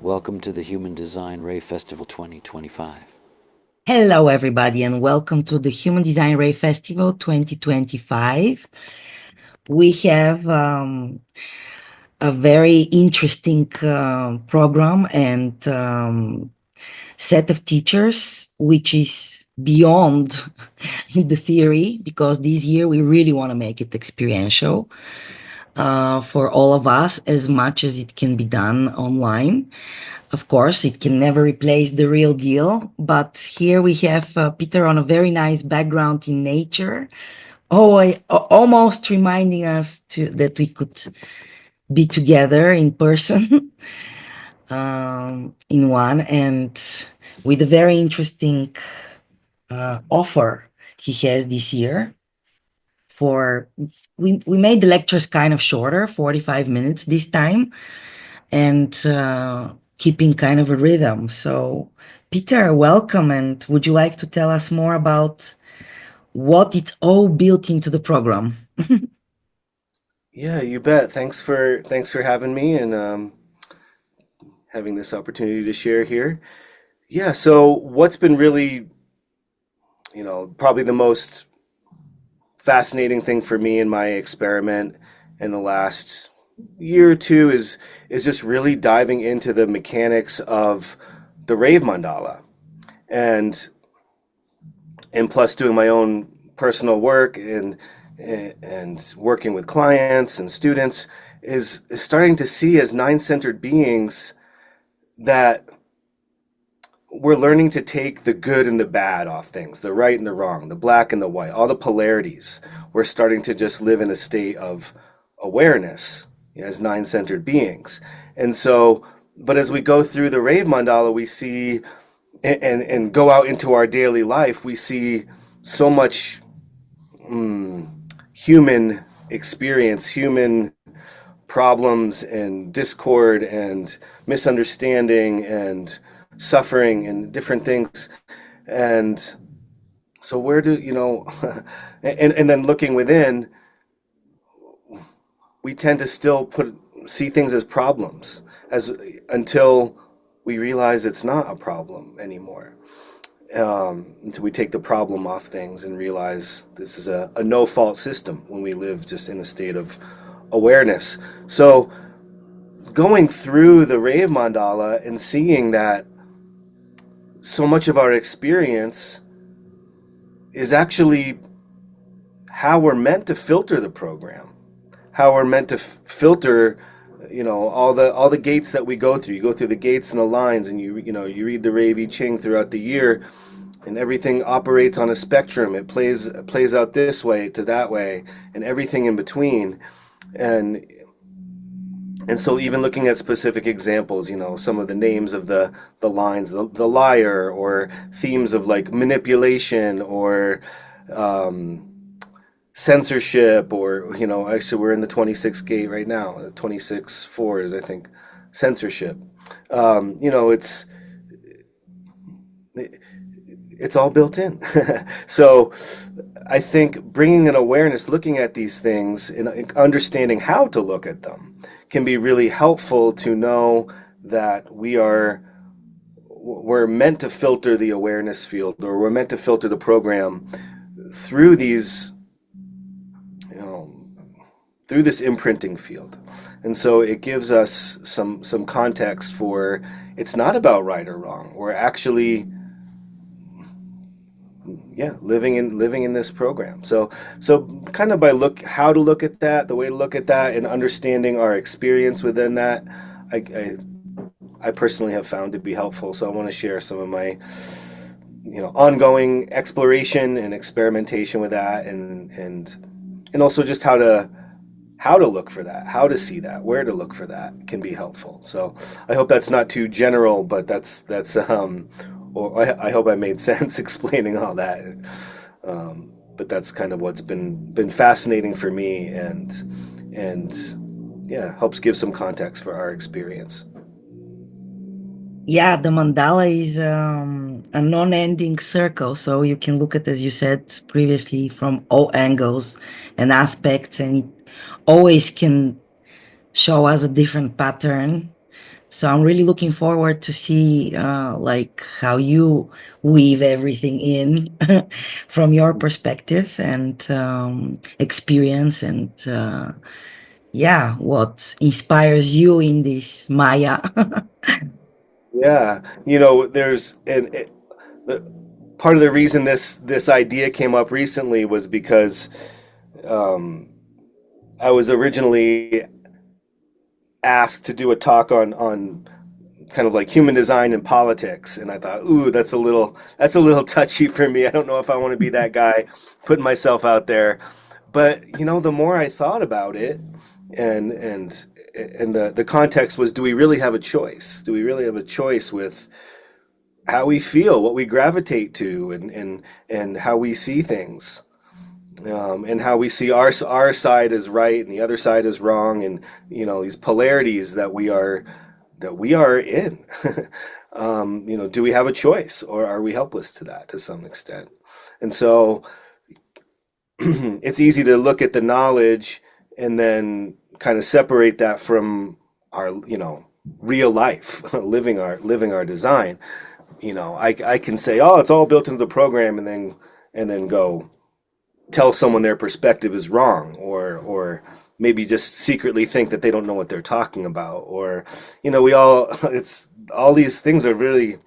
welcome to the Human Design Rave Festival 2025. Hello, everybody, and welcome to the Human Design Rave Festival 2025. We have a very interesting program and set of teachers, which is beyond the theory, because this year we really want to make it experiential for all of us as much as it can be done online. Of course, it can never replace the real deal, but here we have Peter on a very nice background in nature. Almost reminding us that we could be together in person in one, and with a very interesting offer he has this year. For we made the lectures kind of shorter, 45 minutes this time, and keeping kind of a rhythm. So, Peter, welcome, and would you like to tell us more about what it's all built into the program? Yeah, you bet. Thanks for having me and having this opportunity to share here. Yeah, so what's been really, probably the most fascinating thing for me in my experiment in the last year or two is just really diving into the mechanics of the Rave Mandala and and plus doing my own personal work and working with clients and students is starting to see as nine-centered beings that we're learning to take the good and the bad off things, the right and the wrong, the black and the white, all the polarities. We're starting to just live in a state of awareness as nine-centered beings. And so, but as we go through the Rave Mandala, we see and go out into our daily life, we see so much human experience, human problems and discord and misunderstanding and suffering and different things. And so where do, and then looking within, we tend to still see things as problems as until we realize it's not a problem anymore. Until we take the problem off things and realize this is a no-fault system when we live just in a state of awareness. So going through the Rave Mandala and seeing that so much of our experience is actually how we're meant to filter the program, how we're meant to filter, all the gates that we go through. You go through the gates and the lines, and you read the Rave I Ching throughout the year, and everything operates on a spectrum. It plays out this way to that way, and everything in between, and so even looking at specific examples, some of the names of the lines, the liar, or themes of like manipulation or censorship, or actually we're in the 26th gate right now. 26-4 is, I think, censorship. It's all built in. So I think bringing an awareness, looking at these things and understanding how to look at them can be really helpful to know that we're meant to filter the awareness field, or we're meant to filter the program through these, through this imprinting field. And so it gives us some context for, it's not about right or wrong. We're actually living in this program. So kind of by how to look at that, the way to look at that, and understanding our experience within that, I personally have found to be helpful. So I want to share some of my ongoing exploration and experimentation with that, and also just how to look for that, how to see that, where to look for that can be helpful. So I hope that's not too general, but that's or I hope I made sense explaining all that. But that's kind of what's been fascinating for me, and yeah, helps give some context for our experience. Yeah, the mandala is a non-ending circle, so you can look at, as you said previously, from all angles and aspects, and it always can show us a different pattern. So I'm really looking forward to see like how you weave everything in from your perspective and experience and yeah, what inspires you in this Maya. Yeah, there's the, part of the reason this idea came up recently was because um, I was originally asked to do a talk on kind of like human design and politics, and I thought, ooh, that's a little touchy for me. I don't know if I want to be that guy putting myself out there. But the more I thought about it, and and the context was, do we really have a choice? Do we really have a choice with how we feel, what we gravitate to, and how we see things, and how we see our side as right and the other side is wrong, and these polarities that we are in. Do we have a choice, or are we helpless to that to some extent? And so it's easy to look at the knowledge and then kind of separate that from our real life, living our design. I can say, oh, it's all built into the program, and then go tell someone their perspective is wrong, or maybe just secretly think that they don't know what they're talking about, or we all it's all these things are really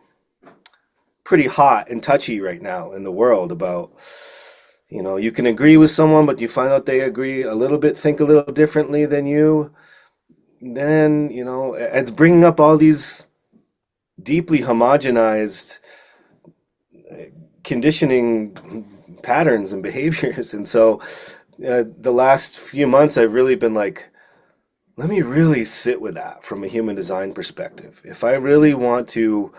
pretty hot and touchy right now in the world about you can agree with someone, but you find out they agree a little bit, think a little differently than you. Then it's bringing up all these deeply homogenized conditioning patterns and behaviors. And so the last few months I've really been like, let me really sit with that from a human design perspective. If I really want to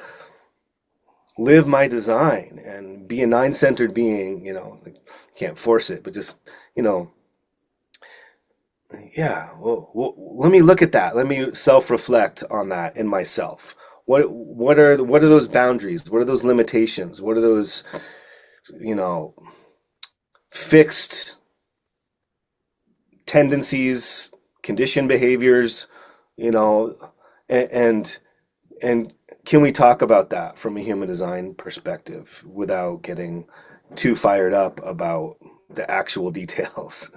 live my design and be a nine-centered being, like, can't force it, but just, yeah, well, let me look at that. Let me self-reflect on that in myself. What are those boundaries? What are those limitations? What are those, you know, fixed tendencies, conditioned behaviors, you know, and and can we talk about that from a human design perspective without getting too fired up about the actual details?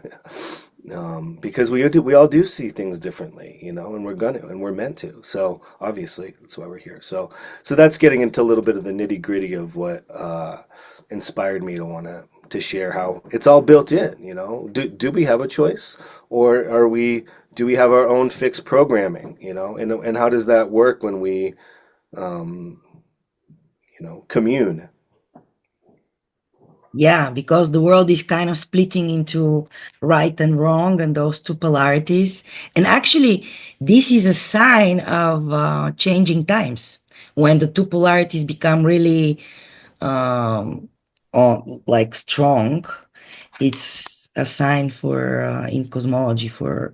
Because we all do see things differently, and we're meant to. So obviously that's why we're here. So that's getting into a little bit of the nitty gritty of what inspired me to want to share how it's all built in. Do we have a choice, or do we have our own fixed programming? And how does that work when we um, commune? Yeah, because the world is kind of splitting into right and wrong and those two polarities. And actually, this is a sign of changing times when the two polarities become really like strong. It's a sign for in cosmology for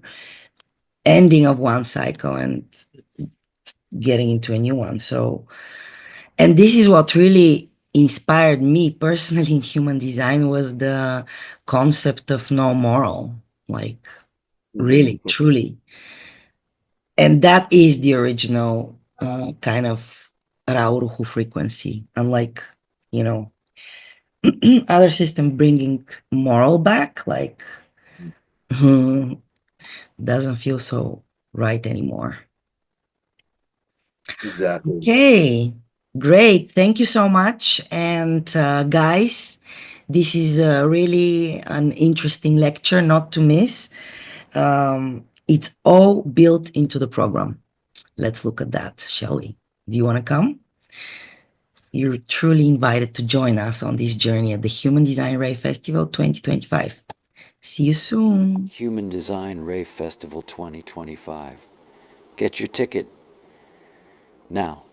ending of one cycle and getting into a new one. So, and this is what really inspired me personally in human design was the concept of no moral, like really, Mhm. truly. And that is the original kind of Rauruhu frequency. Unlike, you know, other system bringing moral back, like doesn't feel so right anymore. Exactly. Okay, great. Thank you so much. And guys, this is really an interesting lecture not to miss. It's all built into the program. Let's look at that, shall we? Do you want to come? You're truly invited to join us on this journey at the Human Design Rave Festival 2025. See you soon. Human Design Rave Festival 2025. Get your ticket now.